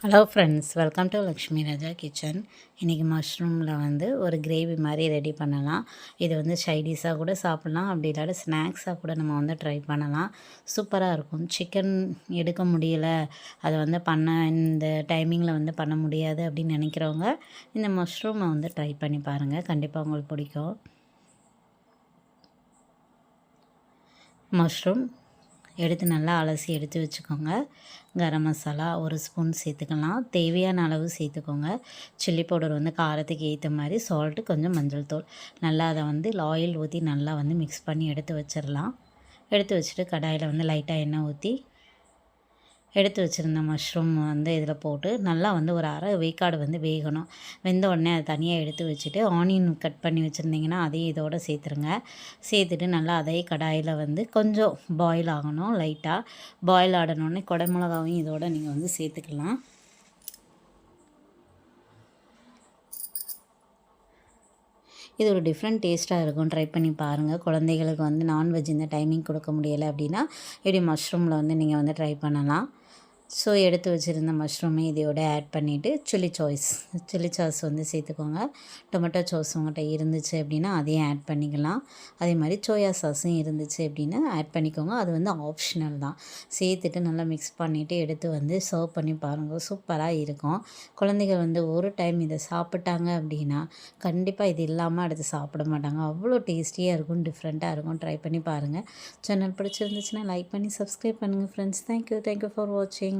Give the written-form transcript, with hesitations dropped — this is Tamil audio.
Hello friends, welcome to Lakshmi Raja kitchen. இன்றைக்கி மஷ்ரூமில் ஒரு கிரேவி மாதிரி ரெடி பண்ணலாம். இது சைடிஷாக கூட சாப்பிட்லாம், அப்படி இல்லாத ஸ்நாக்ஸாக கூட நம்ம ட்ரை பண்ணலாம். சூப்பராக இருக்கும். சிக்கன் எடுக்க முடியலை, அதை பண்ண இந்த டைமிங்கில் பண்ண முடியாது அப்படின்னு நினைக்கிறவங்க இந்த மஷ்ரூமை ட்ரை பண்ணி பாருங்கள். கண்டிப்பாக உங்களுக்கு பிடிக்கும். மஷ்ரூம் எடுத்து நல்லா அலசி எடுத்து வச்சுக்கோங்க. கரம் மசாலா ஒரு ஸ்பூன் சேர்த்துக்கலாம், தேவையான அளவு சேர்த்துக்கோங்க. சில்லி பவுடர் காரத்துக்கு ஏற்ற மாதிரி, சால்ட்டு, கொஞ்சம் மஞ்சள் தூள். நல்லா அதை ஆயில் ஊற்றி நல்லா மிக்ஸ் பண்ணி எடுத்து வச்சிடலாம். எடுத்து வச்சுட்டு கடாயில் லைட்டாக எண்ணெய் ஊற்றி எடுத்து வச்சுருந்த மஷ்ரூம் இதில் போட்டு நல்லா ஒரு அரை வேக்காடு வேகணும். வெந்த உடனே அதை தனியாக எடுத்து வச்சுட்டு ஆனியன் கட் பண்ணி வச்சுருந்தீங்கன்னா அதையும் இதோடு சேர்த்துருங்க. சேர்த்துட்டு நல்லா அதே கடாயில் கொஞ்சம் பாயில் ஆகணும். லைட்டாக பாயில் ஆடணுன்னே குடமிளகாவையும் இதோடு நீங்கள் சேர்த்துக்கலாம். இது ஒரு டிஃப்ரெண்ட் டேஸ்ட்டாக இருக்கும். ட்ரை பண்ணி பாருங்கள். குழந்தைகளுக்கு நான்வெஜ் இந்த டைமிங் கொடுக்க முடியலை அப்படின்னா இப்படி மஷ்ரூமில் நீங்கள் ட்ரை பண்ணலாம். ஸோ எடுத்து வச்சுருந்த மஷ்ரூமை இதோட ஆட் பண்ணிவிட்டு சில்லி சாஸ் சேர்த்துக்கோங்க. டொமேட்டோ சாஸ் உங்கள்கிட்ட இருந்துச்சு அப்படின்னா அதையும் ஆட் பண்ணிக்கலாம். அதே மாதிரி சோயா சாஸும் இருந்துச்சு அப்படின்னா ஆட் பண்ணிக்கோங்க. அது ஆப்ஷனல் தான். சேர்த்துட்டு நல்லா மிக்ஸ் பண்ணிவிட்டு எடுத்து சர்வ் பண்ணி பாருங்கள். சூப்பராக இருக்கும். குழந்தைகள் ஒரு டைம் இதை சாப்பிட்டாங்க அப்படின்னா கண்டிப்பாக இது இல்லாமல் அடுத்து சாப்பிட மாட்டாங்க. அவ்வளோ டேஸ்டியாக இருக்கும், டிஃப்ரெண்ட்டாக இருக்கும். ட்ரை பண்ணி பாருங்கள். சேனல் பிடிச்சிருந்துச்சுன்னா லைக் பண்ணி சப்ஸ்கிரைப் பண்ணுங்கள் ஃப்ரெண்ட்ஸ். தேங்க்யூ ஃபார் வாட்சிங்.